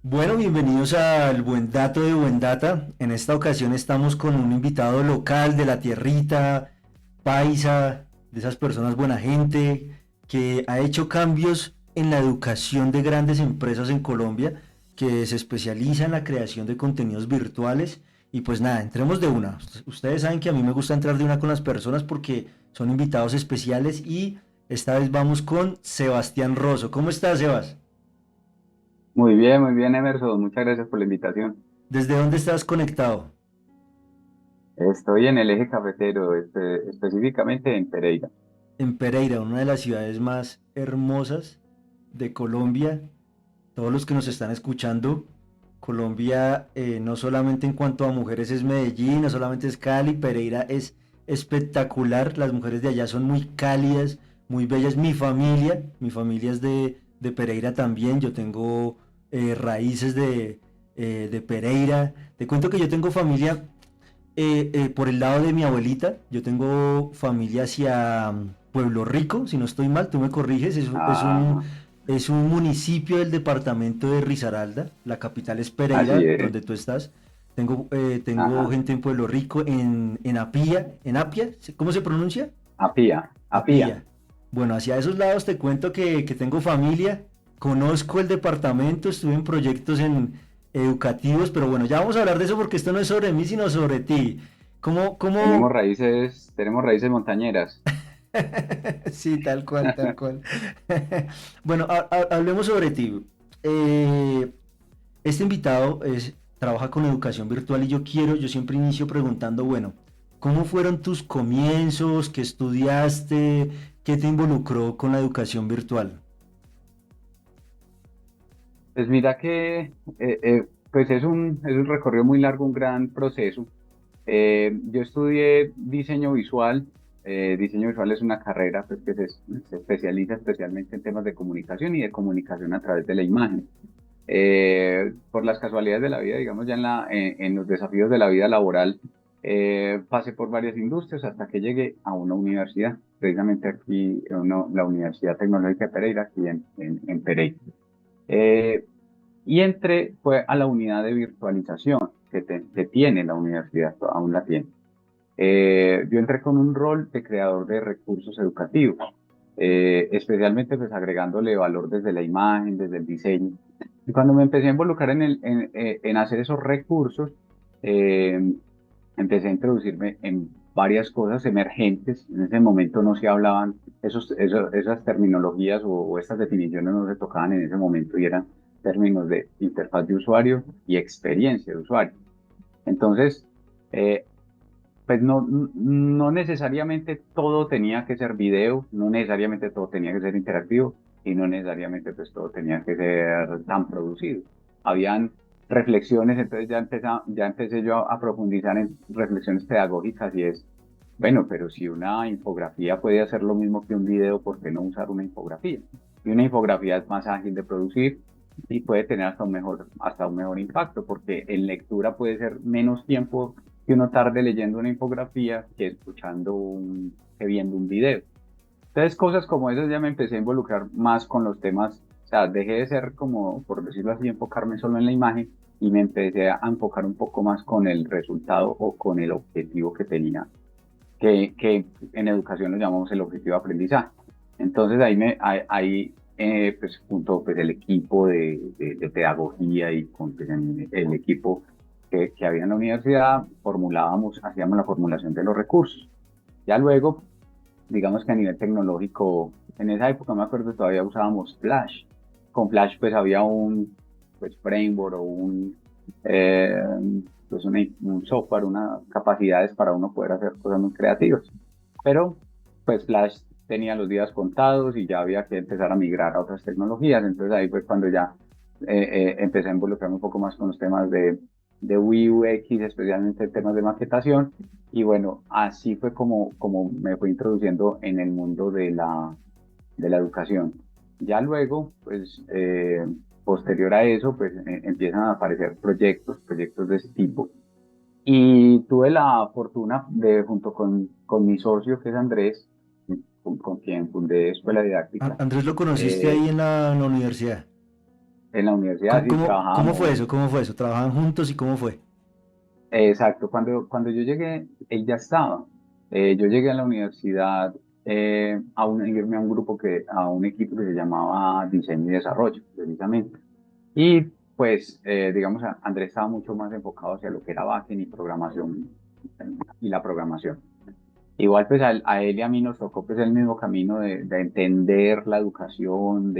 Bueno, bienvenidos al Buen Dato de Buen Data. En esta ocasión estamos con un invitado local de la tierrita, paisa, de esas personas buena gente, que ha hecho cambios en la educación de grandes empresas en Colombia, que se especializa en la creación de contenidos virtuales. Y pues nada, entremos de una. Ustedes saben que a mí me gusta entrar de una con las personas porque son invitados especiales y esta vez vamos con Sebastián Rosso. ¿Cómo estás, Sebas? Muy bien, Emerson. Muchas gracias por la invitación. ¿Desde dónde estás conectado? Estoy en el eje cafetero, específicamente en Pereira. En Pereira, una de las ciudades más hermosas de Colombia. Todos los que nos están escuchando, Colombia no solamente en cuanto a mujeres es Medellín, no solamente es Cali, Pereira es espectacular. Las mujeres de allá son muy cálidas, muy bellas. Mi familia es de Pereira también. Yo tengo raíces de Pereira. Te cuento que yo tengo familia por el lado de mi abuelita. Yo tengo familia hacia Pueblo Rico, si no estoy mal, tú me corriges. Ajá, Es un municipio del departamento de Risaralda. La capital es así Pereira, es. donde tú estás. Tengo Ajá. gente en Pueblo Rico, en Apia. ¿En Apia? ¿Cómo se pronuncia? Apía, Apía. Apia. Bueno, hacia esos lados te cuento que tengo familia, conozco el departamento, estuve en proyectos educativos, pero bueno, ya vamos a hablar de eso porque esto no es sobre mí, sino sobre ti. ¿Cómo? Tenemos raíces montañeras. Sí, tal cual, tal cual. Bueno, hablemos sobre ti. Eh, este invitado trabaja con educación virtual y yo siempre inicio preguntando, bueno, ¿cómo fueron tus comienzos? ¿Qué estudiaste? ¿Qué te involucró con la educación virtual? Pues mira que pues es un recorrido muy largo, un gran proceso. Yo estudié diseño visual. Diseño visual es una carrera pues, se especializa especialmente en temas de comunicación y de comunicación a través de la imagen. Por las casualidades de la vida, digamos, ya en los desafíos de la vida laboral, pasé por varias industrias hasta que llegué a una universidad, precisamente aquí, la Universidad Tecnológica de Pereira, aquí en Pereira. Eh, y entré, fue a la unidad de virtualización que tiene la universidad, aún la tiene. Yo entré con un rol de creador de recursos educativos, especialmente pues agregándole valor desde la imagen, desde el diseño. Y cuando me empecé a involucrar en hacer esos recursos, eh, empecé a introducirme en varias cosas emergentes. En ese momento no se hablaban, esas terminologías o estas definiciones no se tocaban en ese momento y eran términos de interfaz de usuario y experiencia de usuario. Entonces, eh, pues no necesariamente todo tenía que ser video, no necesariamente todo tenía que ser interactivo y no necesariamente pues todo tenía que ser tan producido. Habían reflexiones, entonces ya empecé yo a profundizar en reflexiones pedagógicas y es, bueno, pero si una infografía puede hacer lo mismo que un video, ¿por qué no usar una infografía? Y una infografía es más ágil de producir y puede tener hasta un mejor impacto, porque en lectura puede ser menos tiempo que uno tarde leyendo una infografía que viendo un video. Entonces, cosas como esas ya me empecé a involucrar más con los temas, o sea, dejé de ser como, por decirlo así, enfocarme solo en la imagen y me empecé a enfocar un poco más con el resultado o con el objetivo que tenía, que en educación lo llamamos el objetivo de aprendizaje. Entonces, pues, junto pues, el equipo de pedagogía y con pues, el equipo que había en la universidad, hacíamos la formulación de los recursos. Ya luego, digamos que a nivel tecnológico, en esa época me acuerdo todavía usábamos Flash. Con Flash pues había un pues, framework o eh, un software, unas capacidades para uno poder hacer cosas muy creativas. Pero pues Flash tenía los días contados y ya había que empezar a migrar a otras tecnologías. Entonces ahí fue cuando ya empecé a involucrarme un poco más con los temas de UI, UX, especialmente en temas de maquetación. Y bueno, así fue como me fui introduciendo en el mundo de la educación. Ya luego, pues, posterior a eso, pues empiezan a aparecer proyectos de ese tipo. Y tuve la fortuna de, junto con mi socio, que es Andrés, con quien fundé Escuela Didáctica, Andrés, ¿lo conociste eh, ahí en la universidad? en la universidad sí Cómo fue trabajábamos. eso? ¿Cómo fue eso? ¿Trabajaban juntos y cómo fue? Exacto, cuando yo llegué, él ya estaba. Yo llegué a la universidad irme a un grupo a un equipo que se llamaba Diseño y Desarrollo, precisamente. Y pues, digamos, Andrés estaba mucho más enfocado hacia lo que era backend y programación y la programación. Igual pues a él y a mí nos tocó pues el mismo camino de entender la educación,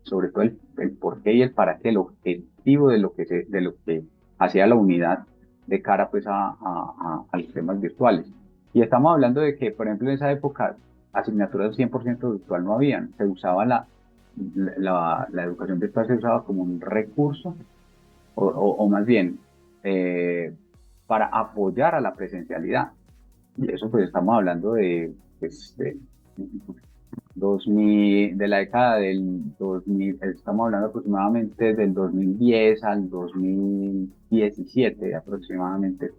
sobre todo el por qué y el para qué, el objetivo de lo que hacía la unidad de cara pues a los temas virtuales. Y estamos hablando de que, por ejemplo, en esa época asignaturas 100% virtual no habían, se usaba la educación virtual se usaba como un recurso o más bien eh, para apoyar a la presencialidad. Y eso pues estamos hablando pues, de 2000, de la década del 2000, estamos hablando aproximadamente del 2010 al 2017 aproximadamente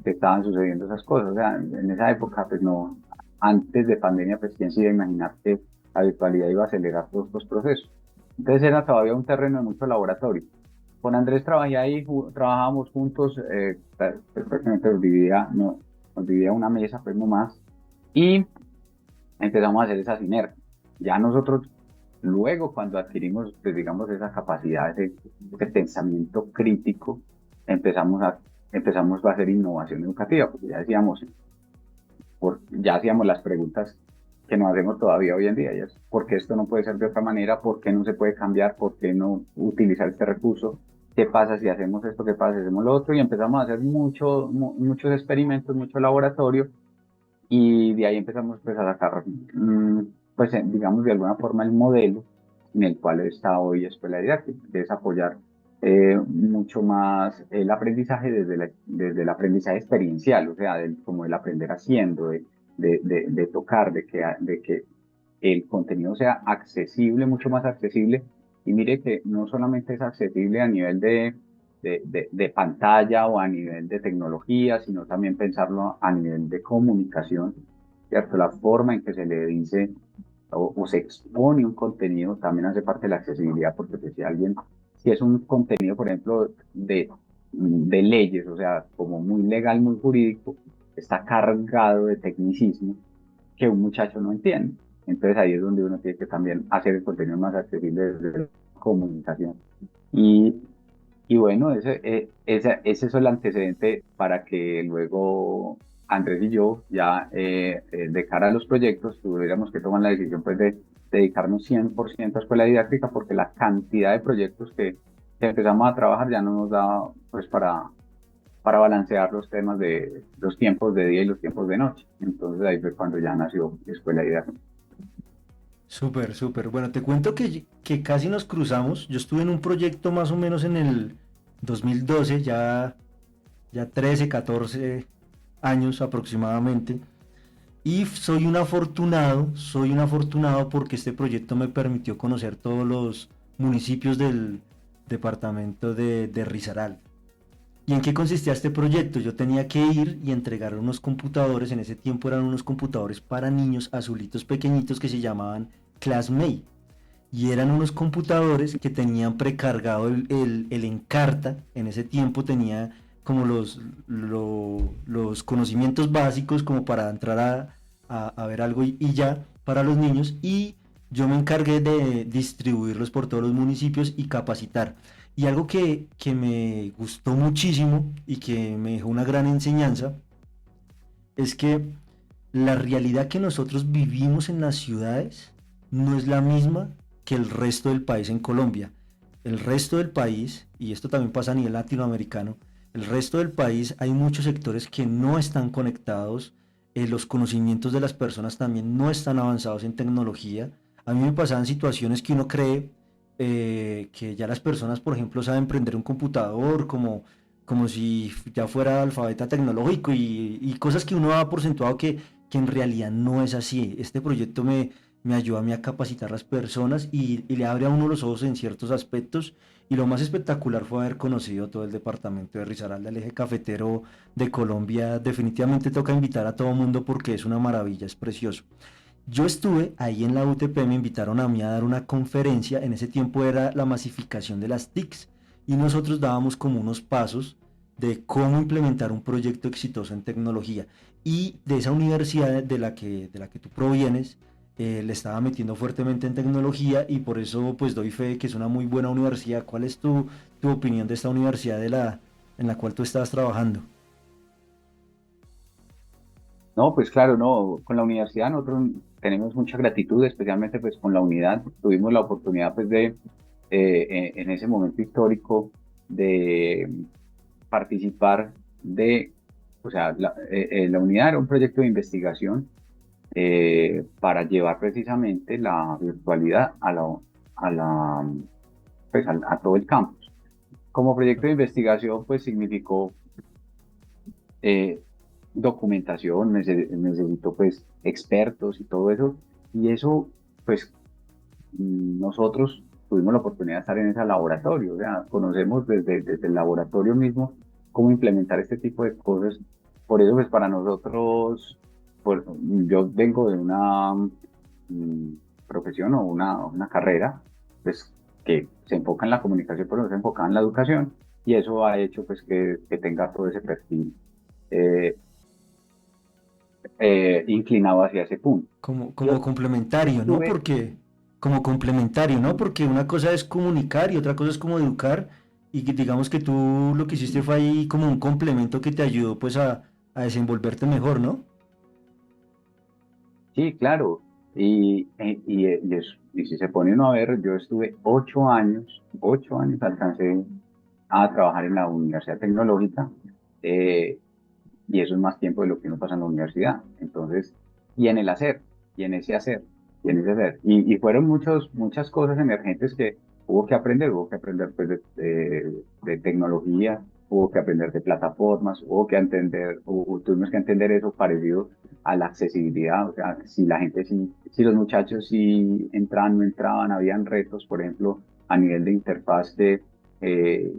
que estaban sucediendo esas cosas. O sea, en esa época pues no, antes de pandemia pues quién se iba a imaginar que la virtualidad iba a acelerar todos estos procesos. Entonces era todavía un terreno de mucho laboratorio. Con Andrés trabajé ahí, trabajábamos juntos, prácticamente nos dividía una mesa, pues nomás, y empezamos a hacer esa sinergia. Ya nosotros, luego, cuando adquirimos, pues, digamos, esa capacidad de pensamiento crítico, empezamos empezamos a hacer innovación educativa, porque ya decíamos, ya hacíamos las preguntas que nos hacemos todavía hoy en día, y es, ¿por qué esto no puede ser de otra manera? ¿Por qué no se puede cambiar? ¿Por qué no utilizar este recurso? ¿Qué pasa si hacemos esto? ¿Qué pasa si hacemos lo otro? Y empezamos a hacer muchos experimentos, mucho laboratorio, y de ahí empezamos pues, a sacar, pues digamos de alguna forma el modelo en el cual está hoy Escuela Didáctica, que es apoyar mucho más el aprendizaje desde el aprendizaje experiencial, o sea, como el aprender haciendo, de tocar, de que el contenido sea accesible, mucho más accesible. Y mire que no solamente es accesible a nivel de pantalla o a nivel de tecnología, sino también pensarlo a nivel de comunicación, ¿cierto? La forma en que se le dice o se expone un contenido también hace parte de la accesibilidad, porque pues, si es un contenido, por ejemplo, de leyes, o sea, como muy legal, muy jurídico, está cargado de tecnicismo que un muchacho no entiende. Entonces ahí es donde uno tiene que también hacer el contenido más accesible desde la comunicación. Y, y bueno, ese es el antecedente para que luego Andrés y yo, ya de cara a los proyectos, tuviéramos que tomar la decisión pues, de dedicarnos 100% a escuela didáctica, porque la cantidad de proyectos que empezamos a trabajar ya no nos da pues, para balancear los temas de los tiempos de día y los tiempos de noche. Entonces ahí fue cuando ya nació Escuela Didáctica. Súper, súper. Bueno, te cuento que casi nos cruzamos. Yo estuve en un proyecto más o menos en el 2012, ya 13, 14 años aproximadamente. Y soy un afortunado porque este proyecto me permitió conocer todos los municipios del departamento de Risaralda. ¿Y en qué consistía este proyecto? Yo tenía que ir y entregar unos computadores, en ese tiempo eran unos computadores para niños azulitos pequeñitos que se llamaban Classmate. Y eran unos computadores que tenían precargado el Encarta, en ese tiempo tenía como los conocimientos básicos como para entrar a ver algo y ya para los niños, y yo me encargué de distribuirlos por todos los municipios y capacitar. Y algo que me gustó muchísimo y que me dejó una gran enseñanza es que la realidad que nosotros vivimos en las ciudades no es la misma que el resto del país en Colombia. El resto del país, y esto también pasa a nivel latinoamericano, el resto del país hay muchos sectores que no están conectados, los conocimientos de las personas también no están avanzados en tecnología. A mí me pasaban situaciones que uno cree que ya las personas, por ejemplo, saben prender un computador como si ya fuera alfabeta tecnológico y cosas que uno da por sentado que en realidad no es así. Este proyecto me ayuda a mí a capacitar a las personas y le abre a uno los ojos en ciertos aspectos. Y lo más espectacular fue haber conocido todo el departamento de Risaralda, el eje cafetero de Colombia. Definitivamente toca invitar a todo mundo porque es una maravilla, es precioso. Yo estuve ahí en la UTP, me invitaron a mí a dar una conferencia, en ese tiempo era la masificación de las TICs y nosotros dábamos como unos pasos de cómo implementar un proyecto exitoso en tecnología. Y de esa universidad de la que tú provienes, le estaba metiendo fuertemente en tecnología y por eso pues doy fe de que es una muy buena universidad. ¿Cuál es tu opinión de esta universidad en la cual tú estabas trabajando? No, pues claro, no, con la universidad nosotros tenemos mucha gratitud, especialmente pues con la unidad. Tuvimos la oportunidad pues de, en ese momento histórico, de participar de, o sea, la unidad era un proyecto de investigación para llevar precisamente la virtualidad a la, pues, a todo el campus. Como proyecto de investigación, pues significó eh, documentación, necesito pues expertos y todo eso. Y eso, pues nosotros tuvimos la oportunidad de estar en ese laboratorio, o sea, conocemos desde el laboratorio mismo cómo implementar este tipo de cosas. Por eso, pues para nosotros, pues, yo vengo de una profesión o una carrera, pues que se enfoca en la comunicación, pero no se enfoca en la educación, y eso ha hecho pues que tenga todo ese perfil eh, inclinado hacia ese punto. Como Yo, yo complementario, ¿no? estuve, Porque, como complementario, ¿no? Porque una cosa es comunicar y otra cosa es como educar y que digamos que tú lo que hiciste fue ahí como un complemento que te ayudó pues a desenvolverte mejor, ¿no? sí, claro, y si se pone uno a ver, yo estuve 8 años alcancé a trabajar en la Universidad Tecnológica, eh, y eso es más tiempo de lo que uno pasa en la universidad. Entonces, y en el hacer, y en ese hacer, y en ese hacer. Y fueron muchas cosas emergentes que hubo que aprender pues, de tecnología, hubo que aprender de plataformas, hubo que entender, tuvimos que entender eso parecido a la accesibilidad, o sea, si la gente, si los muchachos si entraban, no entraban, habían retos, por ejemplo, a nivel de interfaz de eh,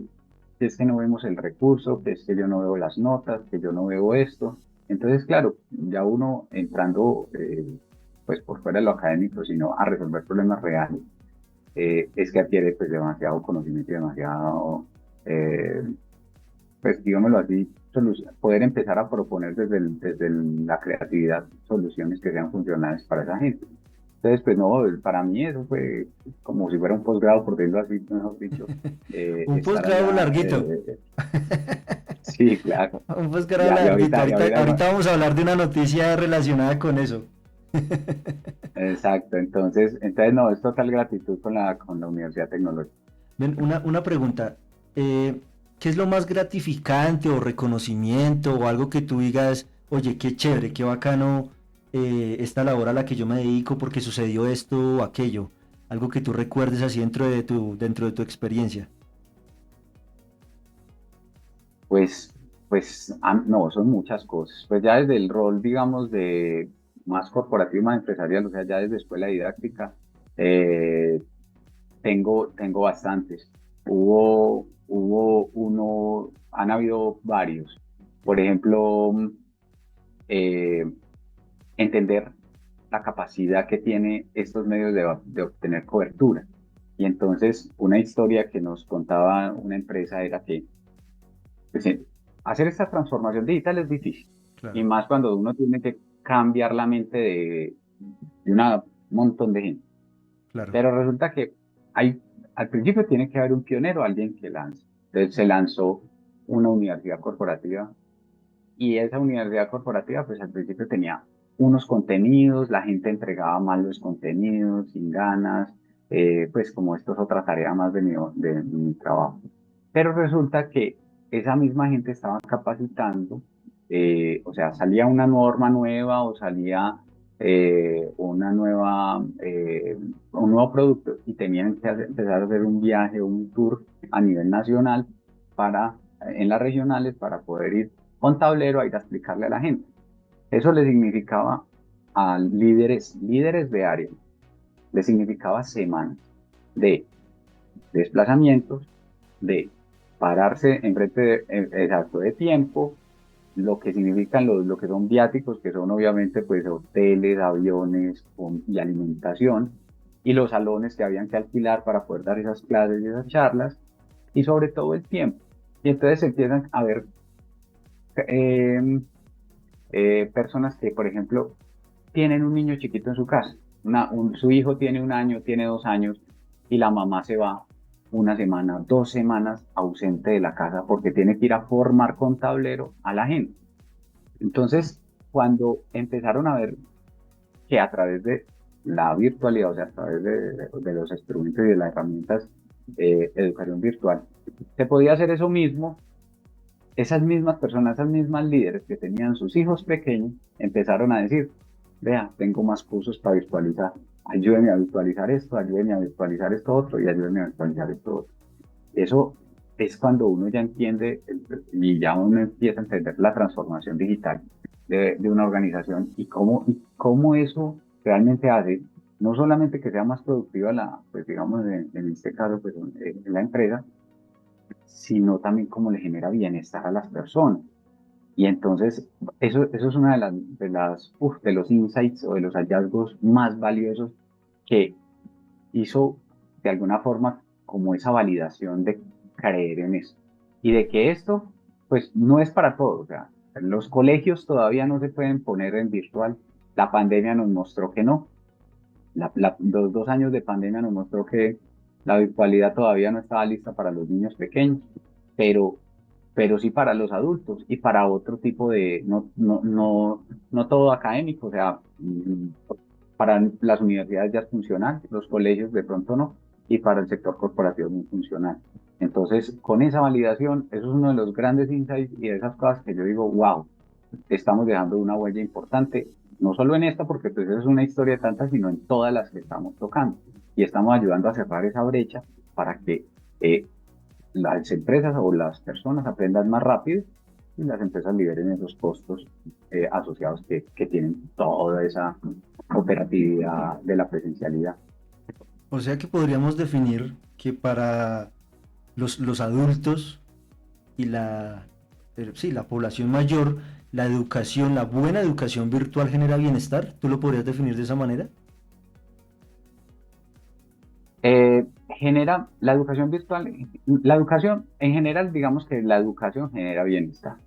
que es que no vemos el recurso, que es que yo no veo las notas, que yo no veo esto. Entonces, claro, ya uno entrando pues por fuera de lo académico, sino a resolver problemas reales, es que adquiere pues demasiado conocimiento y demasiado, eh, pues digámoslo así, poder empezar a proponer desde la creatividad soluciones que sean funcionales para esa gente. Entonces, pues no, para mí eso fue como si fuera un posgrado, por decirlo así, mejor dicho, Un estar posgrado allá. larguito. Sí, claro. Un posgrado Ya, larguito. ya Ahorita vamos a hablar de una noticia relacionada con eso. exacto. Entonces no, es total gratitud con la Universidad Tecnológica. Ven, una pregunta. eh, ¿Qué es lo más gratificante o reconocimiento o algo que tú digas, oye, qué chévere, qué bacano esta labor a la que yo me dedico porque sucedió esto o aquello? Algo que tú recuerdes así dentro de tu experiencia. Pues, no, son muchas cosas. Pues ya desde el rol, digamos, de más corporativo, más empresarial, o sea, ya desde escuela didáctica, eh, tengo bastantes. Han habido varios. Por ejemplo, eh, entender la capacidad que tiene estos medios de obtener cobertura. Y entonces, una historia que nos contaba una empresa era que pues, hacer esta transformación digital es difícil. Y Claro, más cuando uno tiene que cambiar la mente de un montón de gente. claro. Pero resulta que hay, al principio tiene que haber un pionero, alguien que lance. Entonces se lanzó una universidad corporativa, y esa universidad corporativa pues al principio tenía unos contenidos, la gente entregaba mal los contenidos, sin ganas, pues como esto es otra tarea más de mi trabajo. Pero resulta que esa misma gente estaba capacitando, o sea, salía una norma nueva o salía un nuevo producto, y tenían que empezar a hacer un viaje, un tour a nivel nacional en las regionales para poder ir con tablero a ir a explicarle a la gente. Eso le significaba a líderes de área, le significaba semanas de desplazamientos, de pararse en frente exacto de tiempo, lo que significan lo que son viáticos, que son obviamente pues hoteles, aviones y alimentación, y los salones que habían que alquilar para poder dar esas clases y esas charlas, y sobre todo el tiempo. Y entonces se empiezan a ver eh, personas que, por ejemplo, tienen un niño chiquito en su casa. Su hijo tiene 1 año, tiene 2 años, y la mamá se va 1 semana, 2 semanas ausente de la casa porque tiene que ir a formar con tablero a la gente. Entonces, cuando empezaron a ver que a través de la virtualidad, o sea, a través de los instrumentos y de las herramientas de educación virtual, se podía hacer eso mismo, esas mismas personas, esas mismas líderes que tenían sus hijos pequeños, empezaron a decir, vea, tengo más cursos para virtualizar, ayúdenme a virtualizar esto, ayúdenme a virtualizar esto otro y ayúdenme a virtualizar esto otro. Eso es cuando uno ya entiende y ya uno empieza a entender la transformación digital de una organización y cómo eso realmente hace, no solamente que sea más productiva pues digamos, en este caso, pues, en la empresa, sino también cómo le genera bienestar a las personas. Y entonces, eso es una de los insights o de los hallazgos más valiosos que hizo de alguna forma como esa validación de creer en eso. Y de que esto, pues no es para todos. O sea, los colegios todavía no se pueden poner en virtual. La pandemia nos mostró que no. Los 2 años de pandemia nos mostró que la virtualidad todavía no estaba lista para los niños pequeños, pero, pero sí para los adultos y para otro tipo de, no todo académico, o sea, para las universidades ya es funcional, los colegios de pronto no, y para el sector corporativo es muy funcional. Entonces, con esa validación, eso es uno de los grandes insights y de esas cosas que yo digo, wow, estamos dejando una huella importante, no solo en esta, porque pues es una historia de tantas, sino en todas las que estamos tocando. Y estamos ayudando a cerrar esa brecha para que las empresas o las personas aprendan más rápido y las empresas liberen esos costos asociados que tienen toda esa operatividad de la presencialidad. O sea que podríamos definir que para los adultos y sí, la población mayor, la educación, la buena educación virtual genera bienestar. ¿Tú lo podrías definir de esa manera? Genera la educación virtual, la educación en general, digamos que la educación genera bienestar,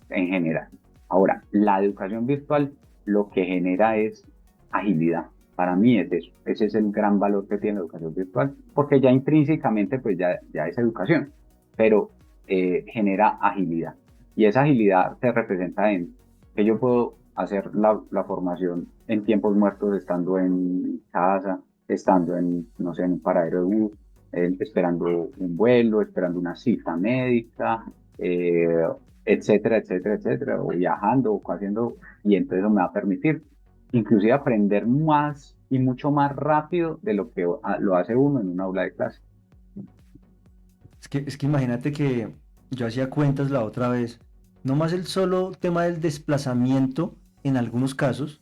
en general. Ahora, la educación virtual lo que genera es agilidad. Para mí es eso, ese es el gran valor que tiene la educación virtual, porque ya intrínsecamente pues ya es educación, pero genera agilidad. Y esa agilidad se representa en que yo puedo hacer la formación en tiempos muertos estando en casa, estando en, no sé, en un paradero de bus, esperando un vuelo, esperando una cita médica, eh, etcétera, etcétera, etcétera, o viajando o haciendo, y entonces eso me va a permitir inclusive aprender más y mucho más rápido de lo que lo hace uno en un aula de clase. Es que imagínate que yo hacía cuentas la otra vez, no más el solo tema del desplazamiento en algunos casos,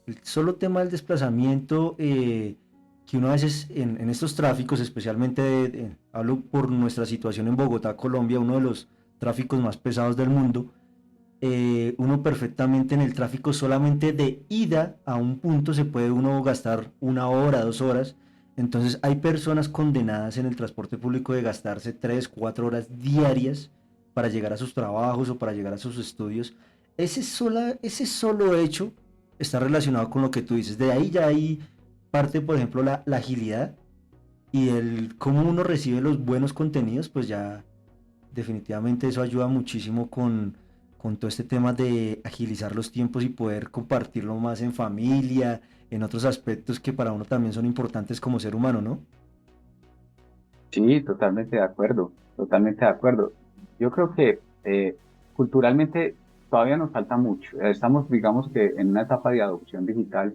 el solo tema del desplazamiento que uno a veces en estos tráficos, especialmente hablo por nuestra situación en Bogotá, Colombia, uno de los tráficos más pesados del mundo, uno perfectamente en el tráfico solamente de ida a un punto se puede uno gastar 1 hora, 2 horas. Entonces hay personas condenadas en el transporte público de gastarse 3, 4 horas diarias para llegar a sus trabajos o para llegar a sus estudios. Ese solo hecho está relacionado con lo que tú dices. De ahí ya hay parte, por ejemplo, la agilidad y el cómo uno recibe los buenos contenidos, pues ya definitivamente eso ayuda muchísimo con todo este tema de agilizar los tiempos y poder compartirlo más en familia, en otros aspectos que para uno también son importantes como ser humano, ¿no? Sí, totalmente de acuerdo, totalmente de acuerdo. Yo creo que culturalmente todavía nos falta mucho. Estamos, digamos que, en una etapa de adopción digital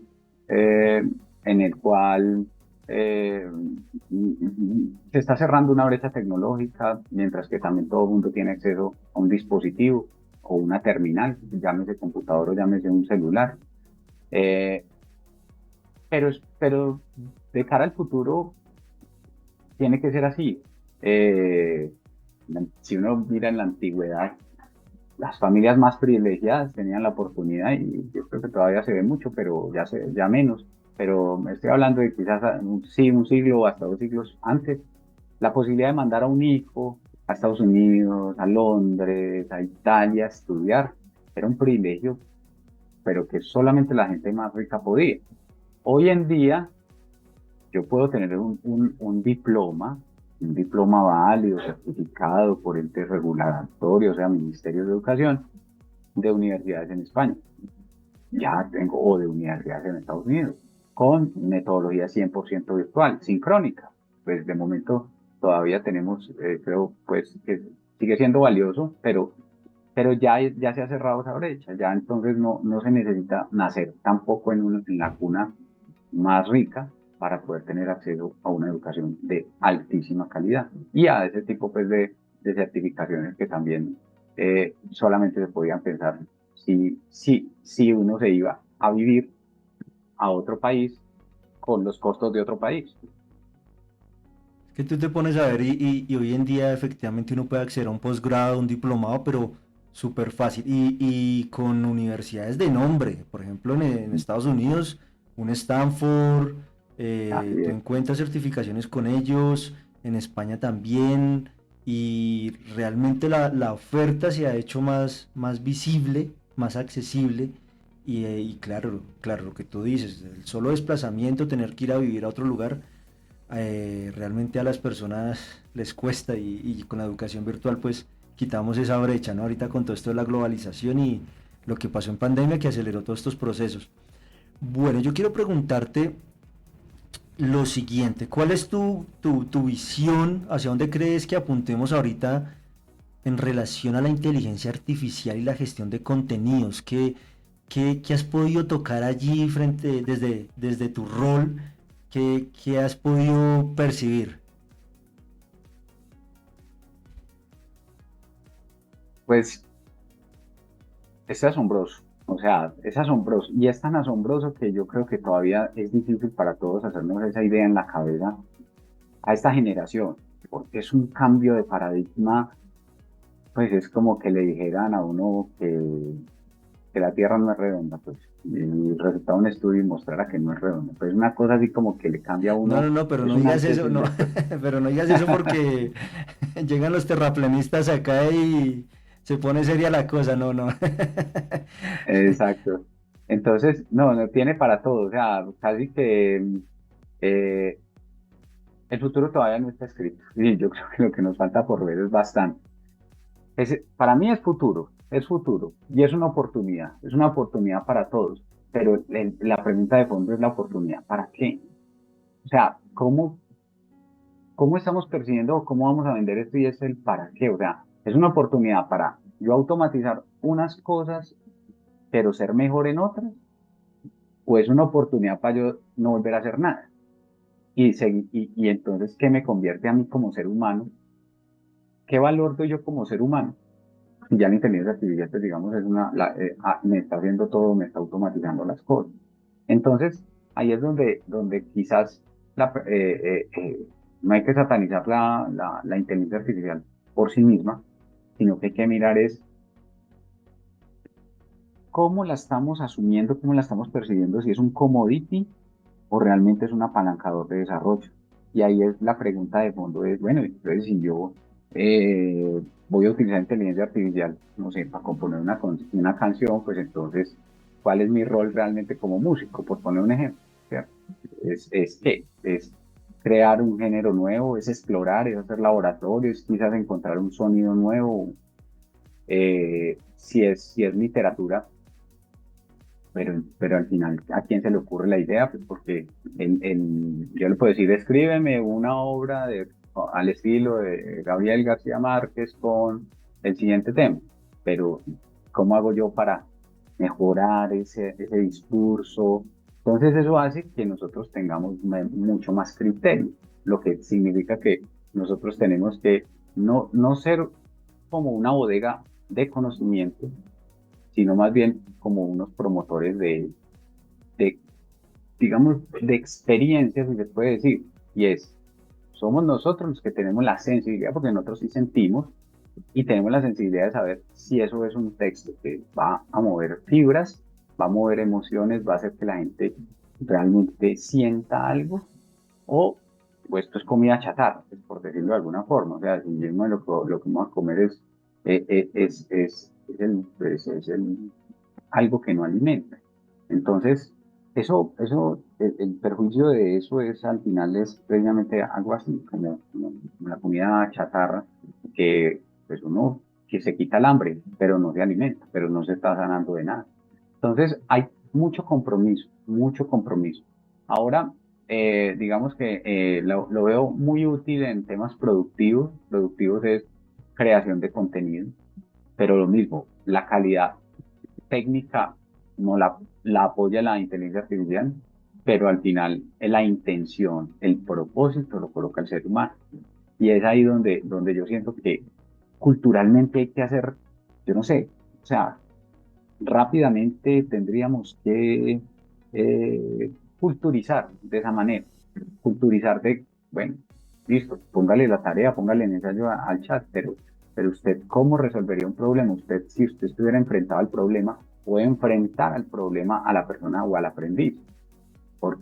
eh, en el cual se está cerrando una brecha tecnológica, mientras que también todo el mundo tiene acceso a un dispositivo o una terminal, llámese computador o llámese un celular. Eh, pero de cara al futuro tiene que ser así. Si uno mira en la antigüedad, las familias más privilegiadas tenían la oportunidad, y yo creo que todavía se ve mucho, pero ya menos. Pero me estoy hablando de quizás sí, un siglo o hasta 2 siglos antes, la posibilidad de mandar a un hijo a Estados Unidos, a Londres, a Italia a estudiar, era un privilegio, pero que solamente la gente más rica podía. Hoy en día, yo puedo tener un diploma válido, certificado por entes regulatorios, o sea, Ministerio de Educación, de universidades en España. Ya tengo, o de universidades en Estados Unidos, con metodología 100% virtual, sincrónica. Pues de momento todavía tenemos, creo, pues que sigue siendo valioso, pero ya se ha cerrado esa brecha, ya entonces no se necesita nacer tampoco en la cuna más rica para poder tener acceso a una educación de altísima calidad y a ese tipo pues de certificaciones que también solamente se podían pensar si uno se iba a vivir a otro país con los costos de otro país. Es que tú te pones a ver y hoy en día efectivamente uno puede acceder a un posgrado, un diplomado, pero súper fácil. Y con universidades de nombre, por ejemplo en Estados Unidos, un Stanford, Así tú es. encuentras certificaciones con ellos, en España también, y realmente la oferta se ha hecho más visible, más accesible. Y claro, claro, lo que tú dices, el solo desplazamiento, tener que ir a vivir a otro lugar, realmente a las personas les cuesta y con la educación virtual pues quitamos esa brecha, ¿no? Ahorita con todo esto de la globalización y lo que pasó en pandemia que aceleró todos estos procesos. Bueno, yo quiero preguntarte lo siguiente, ¿cuál es tu visión, hacia dónde crees que apuntemos ahorita en relación a la inteligencia artificial y la gestión de contenidos? ¿Qué has podido tocar allí desde tu rol? ¿Qué has podido percibir? Pues es asombroso, o sea, es asombroso y es tan asombroso que yo creo que todavía es difícil para todos hacernos esa idea en la cabeza a esta generación, porque es un cambio de paradigma. Pues es como que le dijeran a uno que la Tierra no es redonda, pues, y el resultado de un estudio mostrara que no es redonda. Pues una cosa así como que le cambia a No, no, uno, no, pero es no un digas antes y eso, un no, después. pero no digas eso porque llegan los terraplanistas acá y se pone seria la cosa, no, no. Exacto. Entonces, no tiene para todo, o sea, casi que eh, el futuro todavía no está escrito. Y yo creo que lo que nos falta por ver es bastante. Para mí es futuro y es una oportunidad para todos, pero la pregunta de fondo es la oportunidad, ¿para qué? O sea, ¿cómo estamos percibiendo o cómo vamos a vender esto y es el para qué? O sea, es una oportunidad para yo automatizar unas cosas, pero ser mejor en otras, o es una oportunidad para yo no volver a hacer nada. Y entonces, ¿qué me convierte a mí como ser humano? ¿Qué valor doy yo como ser humano? Y ya la inteligencia artificial, pues, digamos, me está haciendo todo, me está automatizando las cosas. Entonces, ahí es donde quizás no hay que satanizar la inteligencia artificial por sí misma, sino que hay que mirar es cómo la estamos asumiendo, cómo la estamos percibiendo, si es un commodity o realmente es un apalancador de desarrollo. Y ahí es la pregunta de fondo, es, bueno, entonces si yo voy a utilizar inteligencia artificial, no sé, para componer una canción, pues entonces, ¿cuál es mi rol realmente como músico? Por poner un ejemplo, ¿cierto? ¿Qué? Es crear un género nuevo, es explorar, es hacer laboratorios, quizás encontrar un sonido nuevo, si es literatura, pero al final, ¿a quién se le ocurre la idea? Pues porque yo le puedo decir, escríbeme una obra al estilo de Gabriel García Márquez con el siguiente tema, pero ¿cómo hago yo para mejorar ese discurso? Entonces eso hace que nosotros tengamos mucho más criterio, lo que significa que nosotros tenemos que no ser como una bodega de conocimiento, sino más bien como unos promotores de, digamos, de experiencias, si se puede decir. Y somos nosotros los que tenemos la sensibilidad, porque nosotros sí sentimos, y tenemos la sensibilidad de saber si eso es un texto que va a mover fibras, va a mover emociones, va a hacer que la gente realmente sienta algo, o pues, esto es comida chatarra, pues, por decirlo de alguna forma. O sea, si mismo lo que vamos a comer es algo que no alimenta. Entonces, el perjuicio de eso es al final es precisamente algo así, como la comida chatarra, que pues uno que se quita el hambre, pero no se alimenta, pero no se está sanando de nada. Entonces, hay mucho compromiso, mucho compromiso. Ahora, digamos que lo veo muy útil en temas productivos. Productivos es creación de contenido, pero lo mismo, la calidad técnica no la apoya la inteligencia artificial, pero al final la intención, el propósito lo coloca el ser humano. Y es ahí donde yo siento que culturalmente hay que hacer, yo no sé, o sea, rápidamente tendríamos que culturizar de esa manera, culturizar de, bueno, listo, póngale la tarea, póngale el ensayo al chat, pero usted cómo resolvería un problema, usted si usted estuviera enfrentado al problema, puede enfrentar al problema a la persona o al aprendiz. Porque,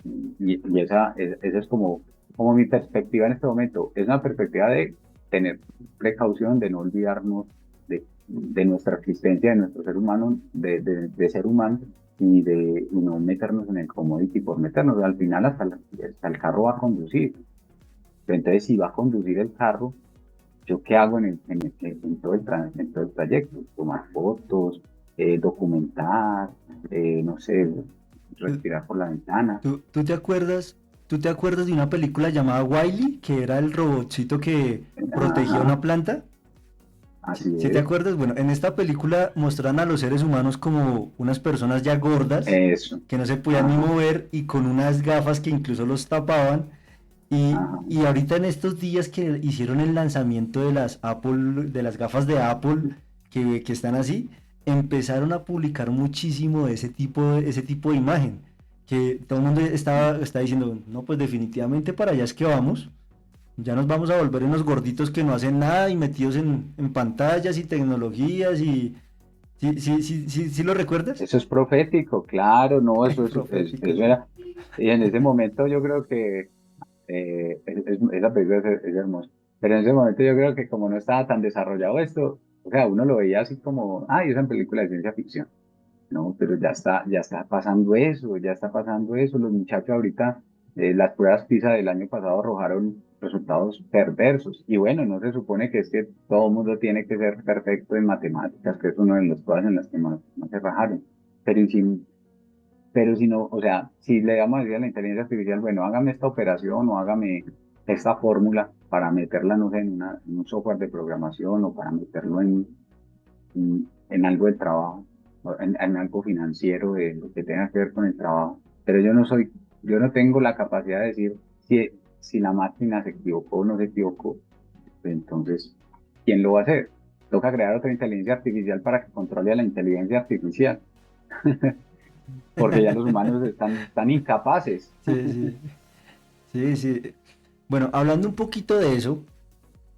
esa es como mi perspectiva en este momento. Es una perspectiva de tener precaución, de no olvidarnos de nuestra existencia, de nuestro ser humano, de ser humano y no meternos en el commodity por meternos. Al final hasta el carro va a conducir. Entonces, si va a conducir el carro, ¿yo qué hago en todo el trayecto? Tomar fotos, documentar, no sé, ¿Tú, respirar por la ventana. tú tú te acuerdas de una película llamada Wiley, que era el robotcito que protegía una Ajá, planta? así ¿Sí te es. acuerdas? Bueno, en esta película mostraron a los seres humanos como unas personas ya gordas, Eso. que no se podían ni Ajá, mover y con unas gafas que incluso los tapaban. ajá. Y ahorita en estos días que hicieron el lanzamiento de las Apple, de las gafas de Apple, que están así, empezaron a publicar muchísimo de ese tipo de imagen. Que todo el mundo está diciendo, no, pues definitivamente para allá es que vamos. Ya nos vamos a volver unos gorditos que no hacen nada y metidos en pantallas y tecnologías y... ¿Sí lo recuerdas? Eso es profético, claro, no, Ay, profético, eso sí. era. Y en ese momento yo creo que esa película es hermosa. Pero en ese momento yo creo que como no estaba tan desarrollado esto, o sea, uno lo veía así como, ay, esa película de ciencia ficción. No, pero ya está pasando eso, ya está pasando eso. Los muchachos ahorita, las pruebas PISA del año pasado arrojaron resultados perversos. Y bueno, no se supone que es que todo el mundo tiene que ser perfecto en matemáticas, que es una de las cosas en las que más se rajaron. Pero pero si no, o sea, si le damos a decir a la inteligencia artificial, bueno, hágame esta operación o hágame esta fórmula para meterla, no sé, en un software de programación o para meterlo en algo del trabajo, o en algo financiero de lo que tenga que ver con el trabajo. Pero yo no tengo la capacidad de decir si la máquina se equivocó o no se equivocó. Entonces, ¿quién lo va a hacer? Toca crear otra inteligencia artificial para que controle a la inteligencia artificial, porque ya los humanos están incapaces. Sí, sí, sí, sí. Bueno, hablando un poquito de eso,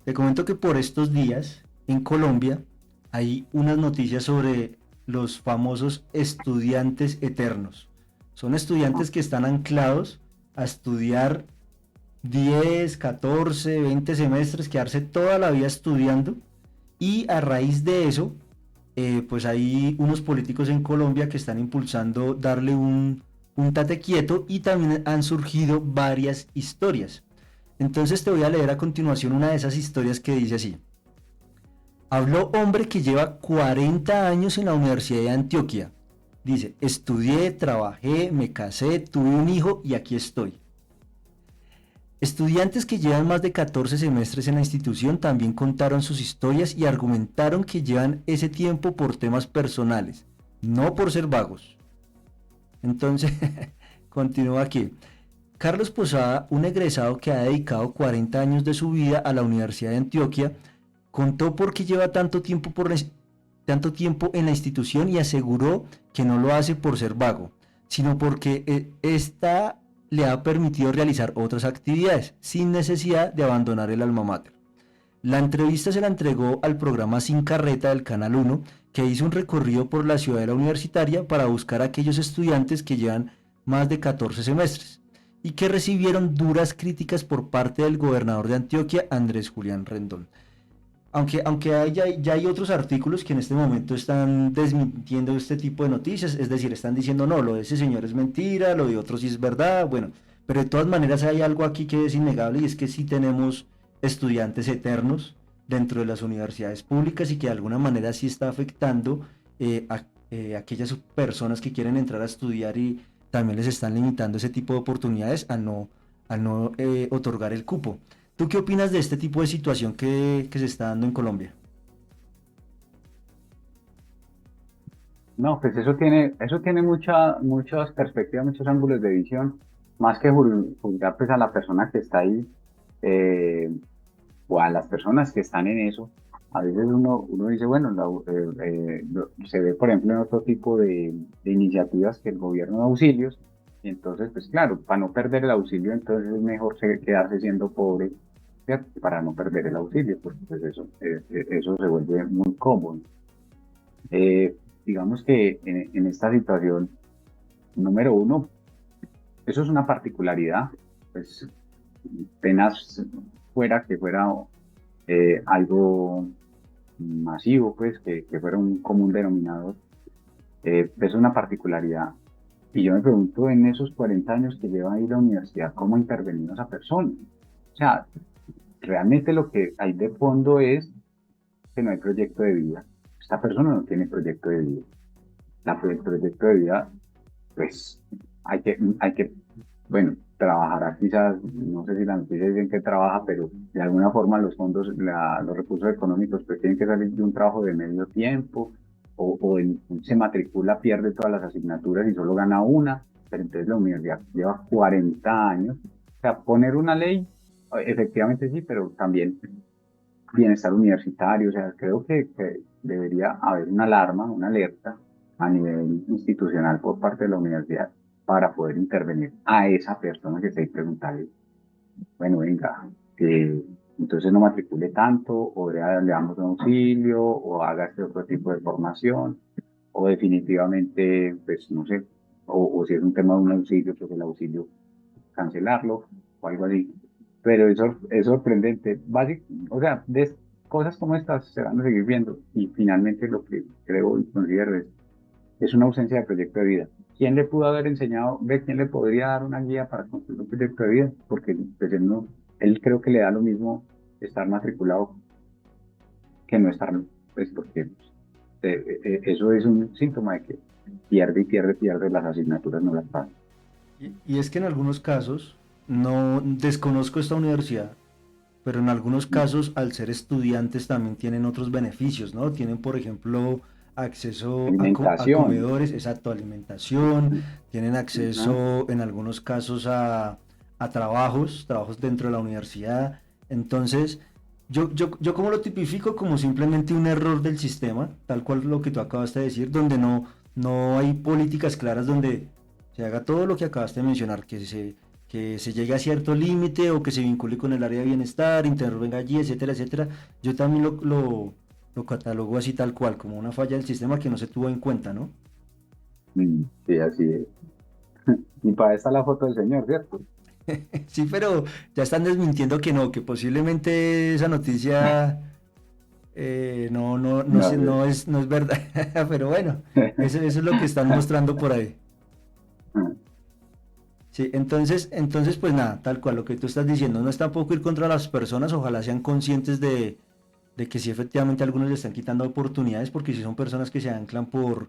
te comento que por estos días en Colombia hay unas noticias sobre los famosos estudiantes eternos. Son estudiantes que están anclados a estudiar 10, 14, 20 semestres, quedarse toda la vida estudiando y a raíz de eso, pues hay unos políticos en Colombia que están impulsando darle un tate quieto y también han surgido varias historias. Entonces te voy a leer a continuación una de esas historias que dice así. Habló hombre que lleva 40 años en la Universidad de Antioquia. Dice, estudié, trabajé, me casé, tuve un hijo y aquí estoy. Estudiantes que llevan más de 14 semestres en la institución también contaron sus historias y argumentaron que llevan ese tiempo por temas personales, no por ser vagos. Entonces, continúa aquí. Carlos Posada, un egresado que ha dedicado 40 años de su vida a la Universidad de Antioquia, contó por qué lleva tanto tiempo en la institución y aseguró que no lo hace por ser vago, sino porque esta le ha permitido realizar otras actividades sin necesidad de abandonar el alma mater. La entrevista se la entregó al programa Sin Carreta del Canal 1, que hizo un recorrido por la ciudadela universitaria para buscar a aquellos estudiantes que llevan más de 14 semestres y que recibieron duras críticas por parte del gobernador de Antioquia, Andrés Julián Rendón. Aunque ya hay otros artículos que en este momento están desmintiendo este tipo de noticias, es decir, están diciendo no, lo de ese señor es mentira, lo de otro sí es verdad, bueno, pero de todas maneras hay algo aquí que es innegable y es que sí tenemos estudiantes eternos dentro de las universidades públicas y que de alguna manera sí está afectando aquellas personas que quieren entrar a estudiar y también les están limitando ese tipo de oportunidades al no otorgar el cupo. ¿Tú qué opinas de este tipo de situación que se está dando en Colombia? No, pues eso tiene muchas perspectivas, muchos ángulos de visión, más que juzgar pues a la persona que está ahí, eh, o a las personas que están en eso. A veces uno dice, bueno, se ve, por ejemplo, en otro tipo de iniciativas que el gobierno da auxilios, y entonces, pues claro, para no perder el auxilio, entonces es mejor quedarse siendo pobre, ¿cierto? Para no perder el auxilio, porque pues eso se vuelve muy cómodo. Eh, digamos que en esta situación, número uno, eso es una particularidad, pues apenas fuera que fuera algo masivo, pues que fuera un común denominador, es una particularidad. Y yo me pregunto en esos 40 años que lleva ahí la universidad, ¿cómo ha intervenido esa persona? O sea, realmente lo que hay de fondo es que no hay proyecto de vida. Esta persona no tiene proyecto de vida. El proyecto de vida, pues hay que, bueno, trabajará quizás, no sé si la noticia dice que trabaja, pero de alguna forma los fondos, los recursos económicos, pues tienen que salir de un trabajo de medio tiempo, se matricula, pierde todas las asignaturas y solo gana una, pero entonces la universidad lleva 40 años. O sea, poner una ley, efectivamente sí, pero también bienestar universitario, o sea, creo que debería haber una alarma, una alerta a nivel institucional por parte de la universidad para poder intervenir a esa persona que está ahí preguntarle, bueno, venga, entonces no matricule tanto, o le damos un auxilio, o haga este otro tipo de formación, o definitivamente, pues no sé, o si es un tema de un auxilio, pues el auxilio cancelarlo o algo así. Pero eso es sorprendente. O sea, cosas como estas se van a seguir viendo y finalmente lo que creo y considero es una ausencia de proyecto de vida. ¿Quién le pudo haber enseñado, ve quién le podría dar una guía para construir un proyecto de vida? Porque pues, él creo que le da lo mismo estar matriculado que no estar, pues porque eso es un síntoma de que pierde las asignaturas, no las pasa. Y es que en algunos casos, no desconozco esta universidad, pero en algunos casos, al ser estudiantes, también tienen otros beneficios, ¿no? Tienen, por ejemplo, acceso a Alimentación. comedores, exacto, alimentación, tienen Ajá. acceso en algunos casos a trabajos dentro de la universidad. Entonces, yo como lo tipifico como simplemente un error del sistema, tal cual lo que tú acabaste de decir, donde no hay políticas claras donde se haga todo lo que acabaste de mencionar, que se llegue a cierto límite o que se vincule con el área de bienestar, intervenga allí, etcétera, etcétera. Yo también lo catalogo así tal cual, como una falla del sistema que no se tuvo en cuenta, ¿no? Sí, así es. Y para esta la foto del señor, ¿cierto? Sí, pero ya están desmintiendo que no, que posiblemente esa noticia no, No, no es verdad, pero bueno, eso es lo que están mostrando por ahí. Sí, entonces pues nada, tal cual lo que tú estás diciendo, no es tampoco ir contra las personas, ojalá sean conscientes de que sí efectivamente algunos le están quitando oportunidades porque si son personas que se anclan por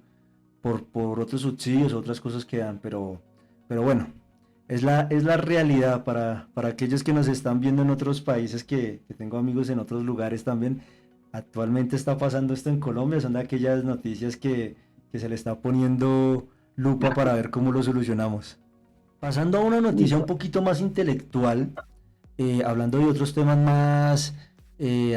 otros subsidios, otras cosas que dan, pero bueno, es la realidad para aquellos que nos están viendo en otros países, que tengo amigos en otros lugares también. Actualmente está pasando esto en Colombia, son de aquellas noticias que se le está poniendo lupa para ver cómo lo solucionamos. Pasando a una noticia un listo. poquito más intelectual, hablando de otros temas más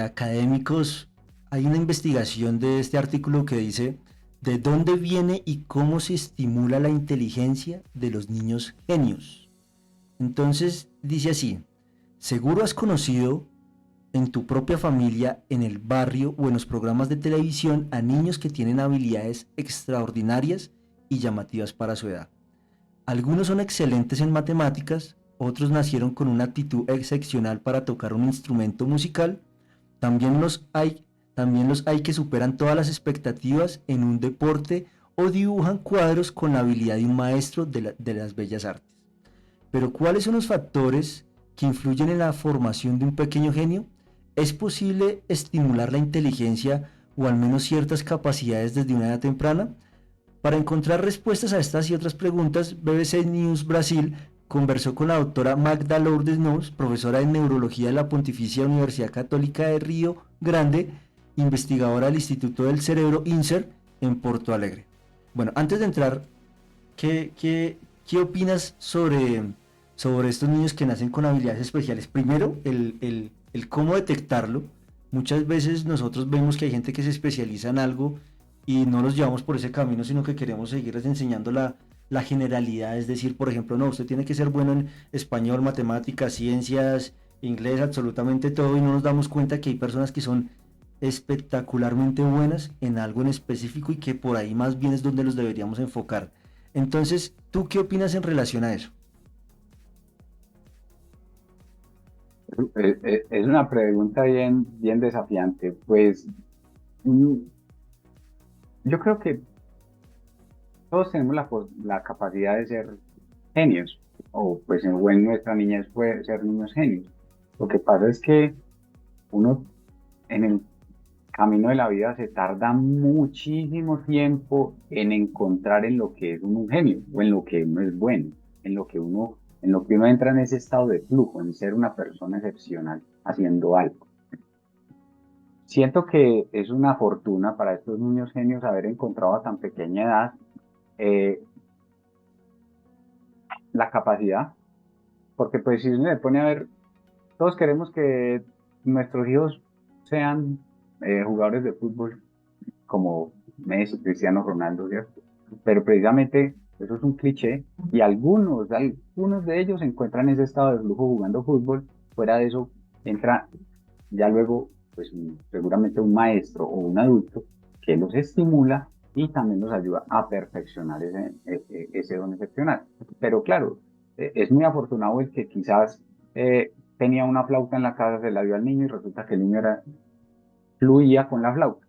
académicos, hay una investigación de este artículo que dice de dónde viene y cómo se estimula la inteligencia de los niños genios. Entonces dice así, seguro has conocido en tu propia familia, en el barrio o en los programas de televisión a niños que tienen habilidades extraordinarias y llamativas para su edad. Algunos son excelentes en matemáticas, otros nacieron con una actitud excepcional para tocar un instrumento musical, también también los hay que superan todas las expectativas en un deporte o dibujan cuadros con la habilidad de un maestro de las bellas artes. Pero ¿cuáles son los factores que influyen en la formación de un pequeño genio? ¿Es posible estimular la inteligencia o al menos ciertas capacidades desde una edad temprana? Para encontrar respuestas a estas y otras preguntas, BBC News Brasil conversó con la doctora Magda Lourdes Nous, profesora de neurología de la Pontificia Universidad Católica de Río Grande, investigadora del Instituto del Cerebro INSER en Porto Alegre. Bueno, antes de entrar, ¿qué opinas sobre estos niños que nacen con habilidades especiales? Primero, el cómo detectarlo. Muchas veces nosotros vemos que hay gente que se especializa en algo y no los llevamos por ese camino, sino que queremos seguirles enseñando la generalidad, es decir, por ejemplo, no, usted tiene que ser bueno en español, matemáticas, ciencias, inglés, absolutamente todo, y no nos damos cuenta que hay personas que son espectacularmente buenas en algo en específico y que por ahí más bien es donde los deberíamos enfocar. Entonces, ¿tú qué opinas en relación a eso? Es una pregunta bien desafiante. Pues mm, yo creo que todos tenemos la capacidad de ser genios, o pues en nuestra niñez puede ser niños genios. Lo que pasa es que uno en el camino de la vida se tarda muchísimo tiempo en encontrar en lo que es uno un genio o en lo que uno es bueno, en lo que uno entra en ese estado de flujo, en ser una persona excepcional haciendo algo. Siento que es una fortuna para estos niños genios haber encontrado a tan pequeña edad eh, la capacidad, porque pues si uno le pone a ver, todos queremos que nuestros hijos sean jugadores de fútbol como Messi, Cristiano Ronaldo, ¿cierto? Pero precisamente eso es un cliché y algunos de ellos se encuentran en ese estado de flujo jugando fútbol. Fuera de eso entra ya luego, pues seguramente un maestro o un adulto que los estimula y también los ayuda a perfeccionar ese don excepcional. Pero claro, es muy afortunado el que quizás tenía una flauta en la casa, se la dio al niño y resulta que el niño fluía con la flauta,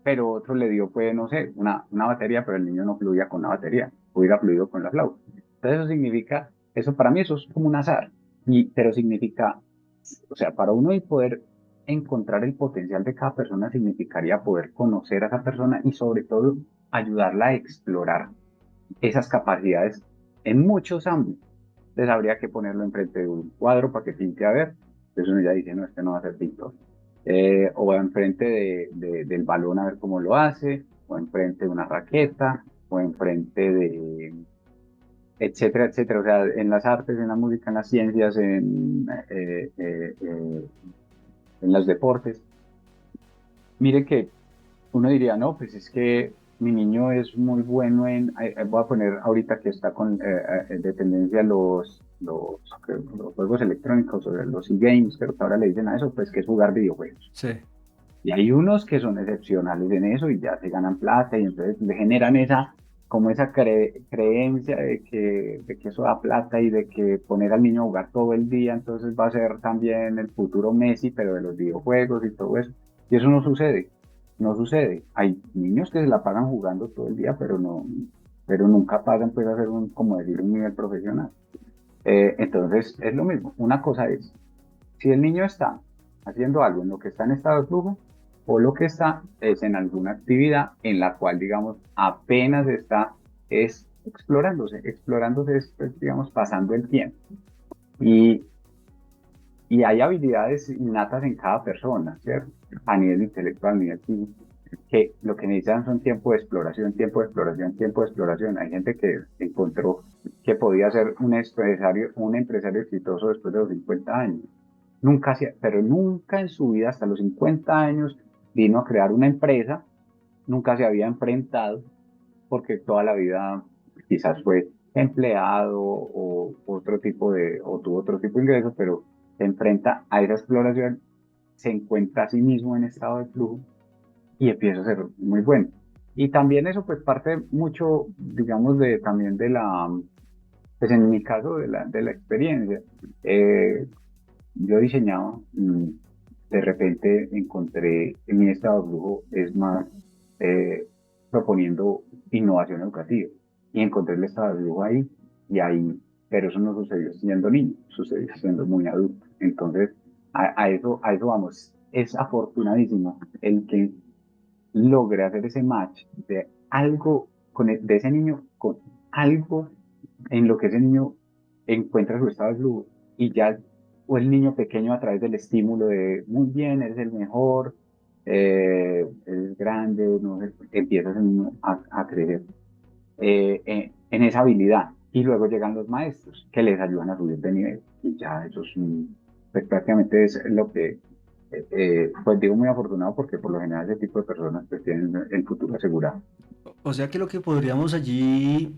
pero otro le dio, pues, no sé, una batería, pero el niño no fluía con la batería, hubiera fluido con la flauta. Entonces eso significa, eso para mí eso es como un azar, pero significa, o sea, para uno y poder encontrar el potencial de cada persona significaría poder conocer a esa persona y sobre todo ayudarla a explorar esas capacidades en muchos ámbitos. Entonces habría que ponerlo enfrente de un cuadro para que pinte a ver. Entonces uno ya dice, no, este no va a ser pintor. O enfrente del balón a ver cómo lo hace, o enfrente de una raqueta, o enfrente de, etcétera, etcétera. O sea, en las artes, en la música, en las ciencias, en los deportes. Mire que uno diría, no, pues es que mi niño es muy bueno voy a poner ahorita que está con de tendencia los juegos electrónicos o los e-games, pero que ahora le dicen a eso, pues que es jugar videojuegos. Sí. Y hay unos que son excepcionales en eso y ya se ganan plata y entonces le generan como esa creencia de que eso da plata y de que poner al niño a jugar todo el día, entonces va a ser también el futuro Messi, pero de los videojuegos y todo eso. Y eso no sucede, no sucede. Hay niños que se la pagan jugando todo el día, pero nunca pagan pues a hacer como decir, un nivel profesional. Entonces es lo mismo. Una cosa es, si el niño está haciendo algo en lo que está en estado de flujo, o lo que está es en alguna actividad en la cual, digamos, apenas está es explorándose es, pues, digamos, pasando el tiempo. Y, y hay habilidades innatas en cada persona, ¿cierto? A nivel intelectual, a nivel físico, que lo que necesitan son tiempo de exploración, tiempo de exploración, tiempo de exploración. Hay gente que encontró que podía ser un empresario exitoso después de los 50 años. Pero nunca en su vida, hasta los 50 años, vino a crear una empresa, nunca se había enfrentado, porque toda la vida quizás fue empleado o tuvo otro tipo de ingresos, pero se enfrenta a esa exploración se encuentra a sí mismo en estado de flujo y empieza a ser muy bueno. Y también eso pues parte mucho, digamos, también de pues en mi caso, de la experiencia. Eh, yo diseñaba y de repente encontré en mi estado de flujo, es más, eh, proponiendo innovación educativa. Y encontré el estado de flujo ahí y ahí, pero eso no sucedió siendo niño, sucedió siendo muy adulto. Entonces, a eso vamos. Es afortunadísimo el que logre hacer ese match de algo, de ese niño con algo en lo que ese niño encuentra su estado de flujo y ya, o el niño pequeño a través del estímulo de, muy bien, eres el mejor, eres grande, no sé, empieza ese niño a crecer en esa habilidad. Y luego llegan los maestros que les ayudan a subir de nivel. Y ya eso es pues prácticamente es lo que, pues digo muy afortunado porque por lo general ese tipo de personas pues tienen el futuro asegurado. O sea que lo que podríamos allí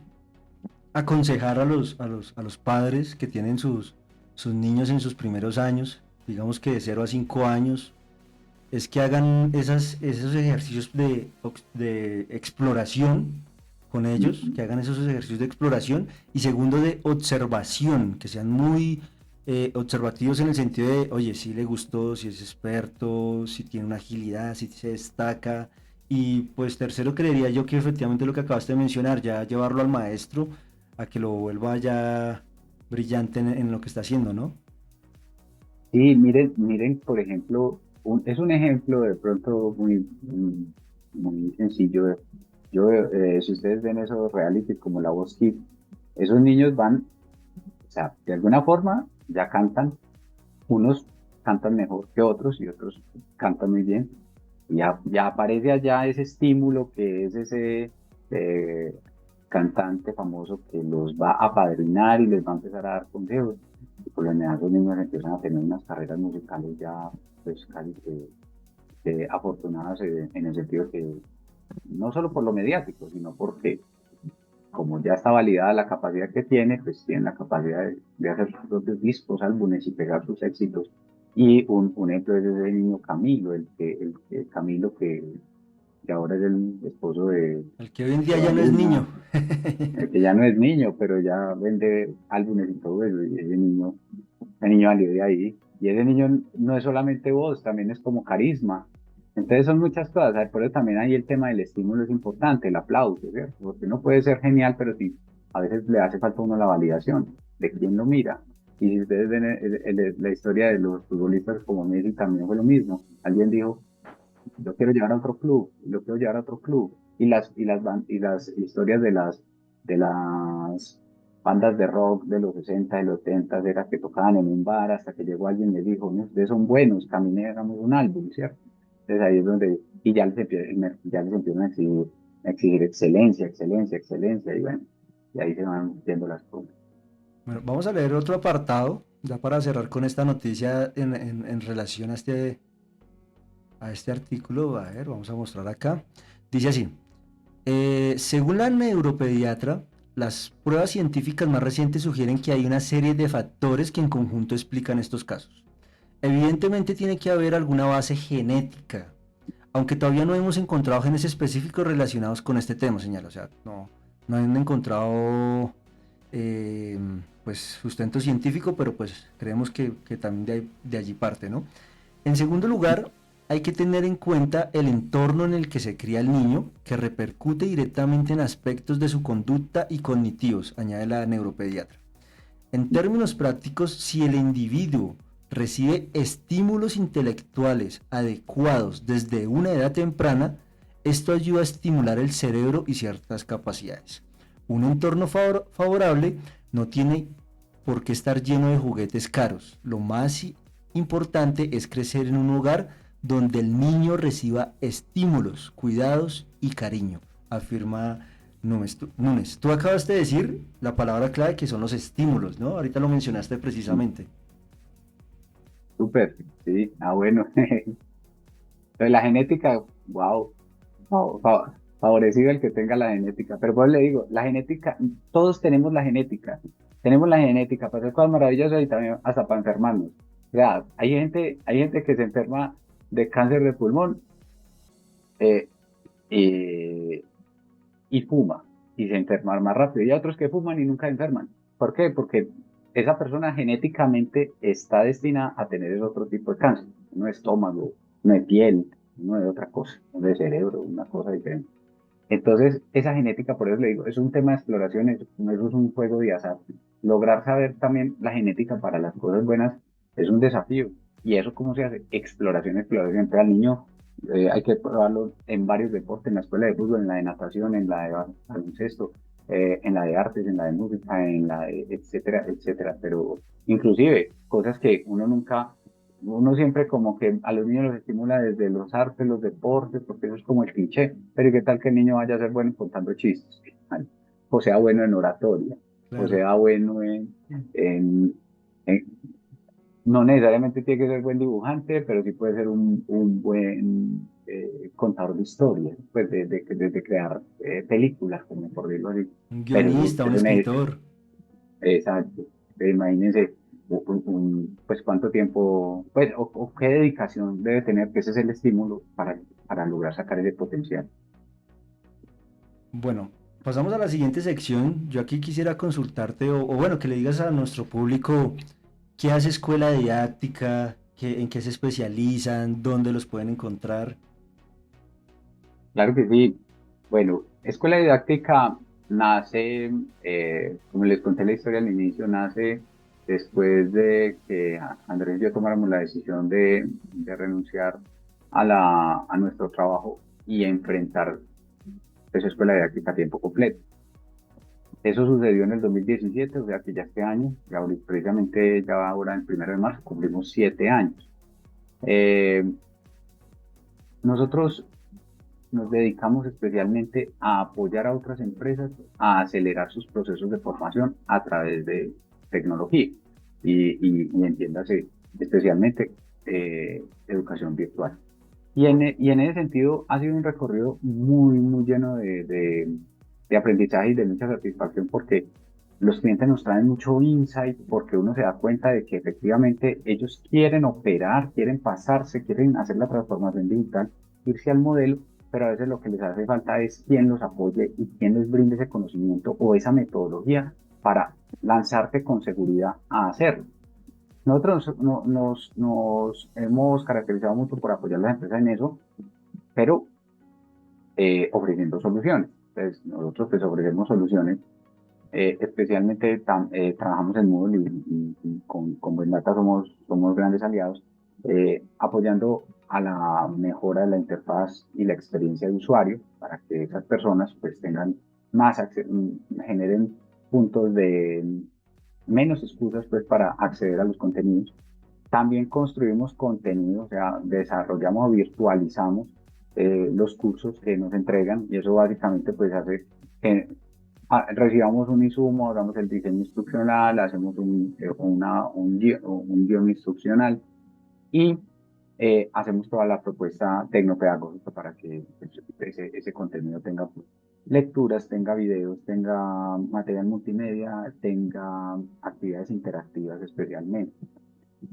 aconsejar a los padres que tienen sus niños en sus primeros años, digamos que de 0 a 5 años, es que hagan esos ejercicios de exploración con ellos, que hagan esos ejercicios de exploración y segundo de observación, que sean muy observativos en el sentido de, oye, si le gustó, si es experto, si tiene una agilidad, si se destaca. Y pues tercero, creería yo que efectivamente lo que acabaste de mencionar, ya llevarlo al maestro a que lo vuelva ya brillante en lo que está haciendo, ¿no? Sí, miren, por ejemplo, es un ejemplo de pronto muy sencillo. Si ustedes ven esos reality como La Voz Kids, esos niños van, o sea, de alguna forma ya cantan, unos cantan mejor que otros y otros cantan muy bien. Y ya aparece allá ese estímulo que es ese eh, cantante famoso que los va a apadrinar y les va a empezar a dar consejos. Y por lo general los niños empiezan a tener unas carreras musicales ya pues casi que afortunadas en el sentido que no solo por lo mediático, sino porque como ya está validada la capacidad que tiene, pues tiene la capacidad de hacer sus propios discos, álbumes y pegar sus éxitos. Y un ejemplo es ese niño Camilo, Camilo que ahora es el esposo El que hoy en día de ya no es niño. Baluna, el que ya no es niño, pero ya vende álbumes y todo eso, y ese niño salió de ahí. Y ese niño no es solamente voz, también es como carisma. Entonces son muchas cosas, ¿sabes? Por eso también ahí el tema del estímulo es importante, el aplauso, ¿cierto? Porque uno puede ser genial, pero sí, a veces le hace falta a uno la validación de quién lo mira. Y si ustedes ven la historia de los futbolistas como Messi, también fue lo mismo. Alguien dijo, yo quiero llevar a otro club, yo quiero llevar a otro club. Y las historias de las bandas de rock de los 60 de los 70 era que tocaban en un bar hasta que llegó alguien y les dijo, no, ustedes son buenos, caminen, hagamos un álbum, ¿cierto? Entonces ahí es donde, y ya les empiezan a exigir excelencia, excelencia, excelencia, y bueno, y ahí se van viendo las cosas. Bueno, vamos a leer otro apartado, ya para cerrar con esta noticia en relación a este artículo. A ver, vamos a mostrar acá. Dice así, según la neuropediatra, las pruebas científicas más recientes sugieren que hay una serie de factores que en conjunto explican estos casos. Evidentemente tiene que haber alguna base genética, aunque todavía no hemos encontrado genes específicos relacionados con este tema, señala. O sea, no han encontrado eh, pues sustento científico, pero pues creemos que también de allí parte, ¿no? En segundo lugar, hay que tener en cuenta el entorno en el que se cría el niño, que repercute directamente en aspectos de su conducta y cognitivos, añade la neuropediatra. En términos prácticos, si el individuo recibe estímulos intelectuales adecuados desde una edad temprana, esto ayuda a estimular el cerebro y ciertas capacidades. Un entorno favorable no tiene por qué estar lleno de juguetes caros. Lo más importante es crecer en un hogar donde el niño reciba estímulos, cuidados y cariño, afirma Núñez. Tú acabas de decir la palabra clave que son los estímulos, ¿no? Ahorita lo mencionaste precisamente. Súper, sí, bueno. Entonces, la genética, wow, favorecido el que tenga la genética. Pero pues le digo, la genética, todos tenemos la genética. Tenemos la genética para hacer cosas maravillosas y también hasta para enfermarnos. Ya, hay gente que se enferma de cáncer de pulmón eh, y, y fuma y se enferma más rápido. Y hay otros que fuman y nunca se enferman. ¿Por qué? Porque esa persona genéticamente está destinada a tener ese otro tipo de cáncer. No de estómago, no de piel, no de otra cosa, no de cerebro, una cosa diferente. Entonces, esa genética, por eso le digo, es un tema de exploración, no es un juego de azar. Lograr saber también la genética para las cosas buenas es un desafío. ¿Y eso cómo se hace? Exploración, exploración. Entonces, al niño hay que probarlo en varios deportes, en la escuela de fútbol, en la de natación, en la de baloncesto, en la de artes, en la de música, en la de etcétera, etcétera. Pero inclusive cosas que uno siempre como que a los niños los estimula desde los artes, los deportes, porque eso es como el cliché, pero ¿qué tal que el niño vaya a ser bueno contando chistes? O sea bueno en oratoria, o Claro. sea bueno en, en- no necesariamente tiene que ser buen dibujante, pero sí puede ser un buen contador de historias, pues de crear películas, como por decirlo así. Un Pero guionista, un escritor. exacto. Imagínense, pues cuánto tiempo, pues, o qué dedicación debe tener, que ese es el estímulo para lograr sacar ese potencial. Bueno, pasamos a la siguiente sección. Yo aquí quisiera consultarte o bueno, que le digas a nuestro público qué hace Escuela Didáctica, en qué se especializan, dónde los pueden encontrar. Claro que sí. Bueno, Escuela Didáctica nace, como les conté la historia al inicio, nace después de que Andrés y yo tomáramos la decisión de renunciar a nuestro trabajo y enfrentar esa Escuela Didáctica a tiempo completo. Eso sucedió en el 2017, o sea que ya este año, precisamente ya ahora en 1 de marzo, cumplimos 7 años. Eh, Nosotros nos dedicamos especialmente a apoyar a otras empresas a acelerar sus procesos de formación a través de tecnología y entiéndase especialmente educación virtual. Y en ese sentido ha sido un recorrido muy, muy lleno de aprendizaje y de mucha satisfacción porque los clientes nos traen mucho insight porque uno se da cuenta de que efectivamente ellos quieren operar, quieren pasarse, quieren hacer la transformación digital, irse al modelo, pero a veces lo que les hace falta es quien los apoye y quien les brinde ese conocimiento o esa metodología para lanzarte con seguridad a hacerlo. Nosotros nos hemos caracterizado mucho por apoyar a las empresas en eso, pero ofreciendo soluciones. Entonces, nosotros pues ofrecemos soluciones, especialmente trabajamos en Moodle y con Buen Data somos grandes aliados, apoyando a la mejora de la interfaz y la experiencia de usuario para que esas personas pues tengan generen puntos de menos excusas pues para acceder a los contenidos. También construimos contenido, o sea, desarrollamos o virtualizamos los cursos que nos entregan y eso básicamente pues hace que recibamos un insumo, hagamos el diseño instruccional, hacemos un guión instruccional y hacemos toda la propuesta tecnopedagógica para que pues, ese contenido tenga pues, lecturas, tenga videos, tenga material multimedia, tenga actividades interactivas especialmente.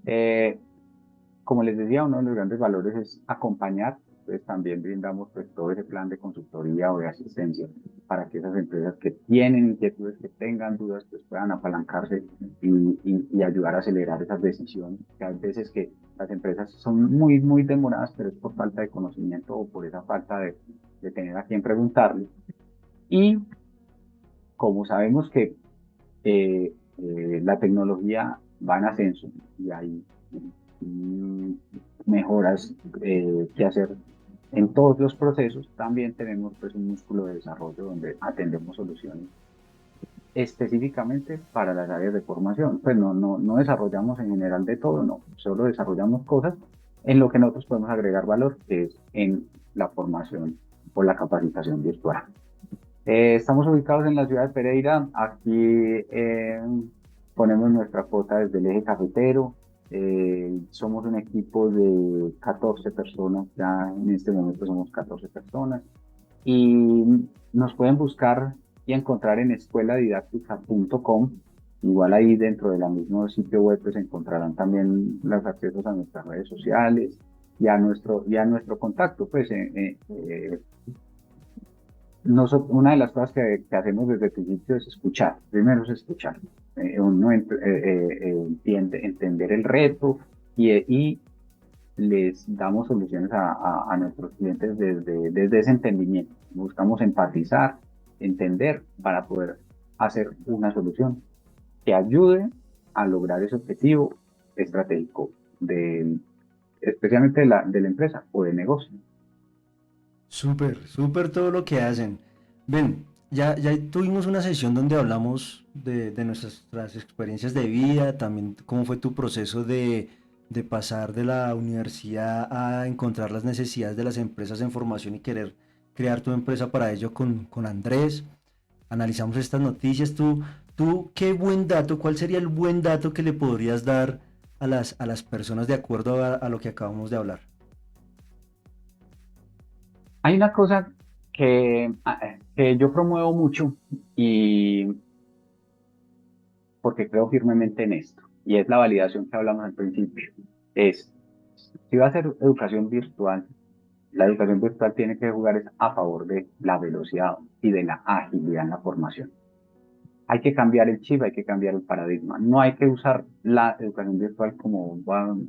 Eh, Como les decía, uno de los grandes valores es acompañar, pues también brindamos pues todo ese plan de consultoría o de asistencia para que esas empresas que tienen inquietudes, que tengan dudas, pues puedan apalancarse y ayudar a acelerar esas decisiones, que hay veces que las empresas son muy, muy demoradas, pero es por falta de conocimiento o por esa falta de tener a quien preguntarle. Y como sabemos que la tecnología va en ascenso y hay mm, mejoras que hacer en todos los procesos. También tenemos pues un músculo de desarrollo donde atendemos soluciones específicamente para las áreas de formación. Pues no desarrollamos en general de todo, no, solo desarrollamos cosas en lo que nosotros podemos agregar valor, que es en la formación o la capacitación virtual. Estamos ubicados en la ciudad de Pereira. Aquí ponemos nuestra cuota desde el eje cafetero. Somos un equipo de 14 personas. Ya en este momento somos 14 personas. Y nos pueden buscar y encontrar en escueladidáctica.com. Igual ahí dentro del mismo sitio web pues encontrarán también los accesos a nuestras redes sociales y a nuestro contacto. Pues una de las cosas que hacemos desde el principio es escuchar. Primero es escuchar. Uno entender el reto y les damos soluciones a nuestros clientes desde ese entendimiento. Buscamos empatizar, entender para poder hacer una solución que ayude a lograr ese objetivo estratégico especialmente de la empresa o de negocio. Súper, súper todo lo que hacen. Ven, ya tuvimos una sesión donde hablamos de nuestras experiencias de vida, también cómo fue tu proceso de pasar de la universidad a encontrar las necesidades de las empresas en formación y querer crear tu empresa para ello con Andrés. Analizamos estas noticias. Qué buen dato, ¿cuál sería el buen dato que le podrías dar a las personas de acuerdo a lo que acabamos de hablar? Hay una cosa que yo promuevo mucho y porque creo firmemente en esto, y es la validación que hablamos al principio. Es, si va a ser educación virtual, la educación virtual tiene que jugar es a favor de la velocidad y de la agilidad en la formación. Hay que cambiar el chip, hay que cambiar el paradigma. No hay que usar la educación virtual como, bueno,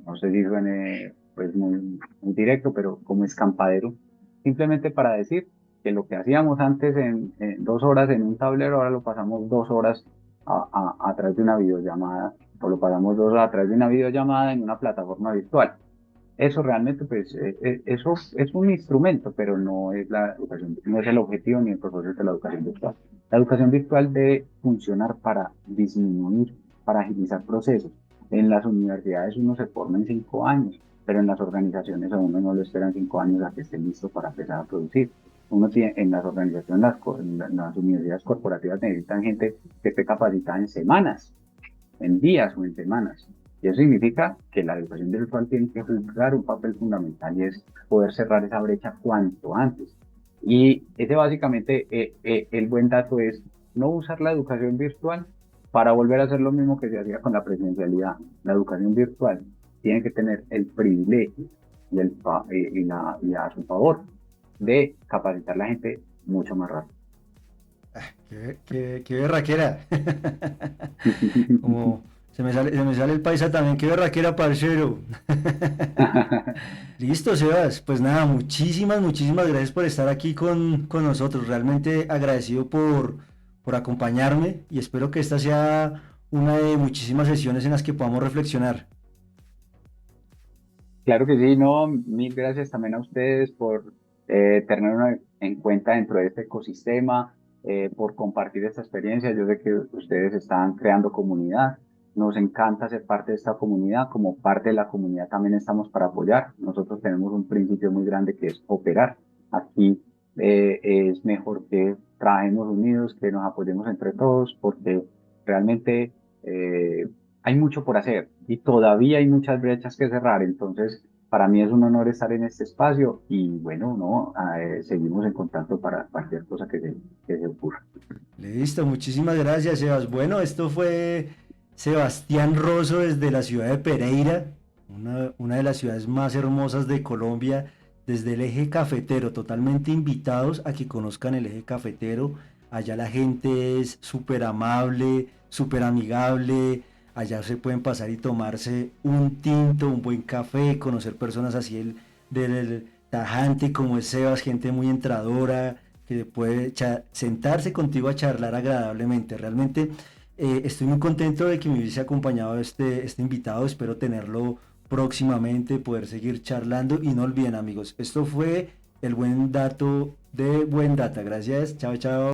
no sé si suene pues muy directo, pero como escampadero, simplemente para decir que lo que hacíamos antes en 2 horas en un tablero, ahora lo pasamos 2 horas a través de una videollamada, o lo pasamos 2 horas a través de una videollamada en una plataforma virtual. Eso realmente, pues, eso es un instrumento, pero no es la educación, no es el objetivo ni el propósito de la educación virtual. La educación virtual debe funcionar para disminuir, para agilizar procesos. En las universidades uno se forma en 5 años, pero en las organizaciones a uno no lo esperan 5 años a que esté listo para empezar a producir. Uno tiene, en las organizaciones, en las universidades corporativas necesitan gente que esté capacitada en semanas, en días o en semanas. Y eso significa que la educación virtual tiene que jugar un papel fundamental y es poder cerrar esa brecha cuanto antes. Y ese básicamente, el buen dato es no usar la educación virtual para volver a hacer lo mismo que se hacía con la presencialidad. La educación virtual tiene que tener el privilegio y a su favor de capacitar a la gente mucho más rápido. Qué berraquera. Como se me sale el paisa también, qué berraquera, parcero. Listo, Sebas. Pues nada, muchísimas gracias por estar aquí con nosotros. Realmente agradecido por acompañarme y espero que esta sea una de muchísimas sesiones en las que podamos reflexionar. Claro que sí, no, mil gracias también a ustedes por tenernos en cuenta dentro de este ecosistema, por compartir esta experiencia. Yo sé que ustedes están creando comunidad, nos encanta ser parte de esta comunidad, como parte de la comunidad también estamos para apoyar. Nosotros tenemos un principio muy grande que es cooperar. Aquí es mejor que trabajemos unidos, que nos apoyemos entre todos, porque realmente hay mucho por hacer y todavía hay muchas brechas que cerrar. Entonces, para mí es un honor estar en este espacio y bueno, no, seguimos en contacto para cualquier cosa que se ocurra. Listo, muchísimas gracias, Sebas. Bueno, esto fue Sebastián Rosso desde la ciudad de Pereira, una de las ciudades más hermosas de Colombia, desde el eje cafetero, totalmente invitados a que conozcan el eje cafetero. Allá la gente es súper amable, súper amigable. Allá se pueden pasar y tomarse un tinto, un buen café, conocer personas así del tajante como es Sebas, gente muy entradora, que puede sentarse contigo a charlar agradablemente. Realmente estoy muy contento de que me hubiese acompañado este invitado. Espero tenerlo próximamente, poder seguir charlando. Y no olviden, amigos, esto fue el buen dato de Buen Data. Gracias, chao, chao.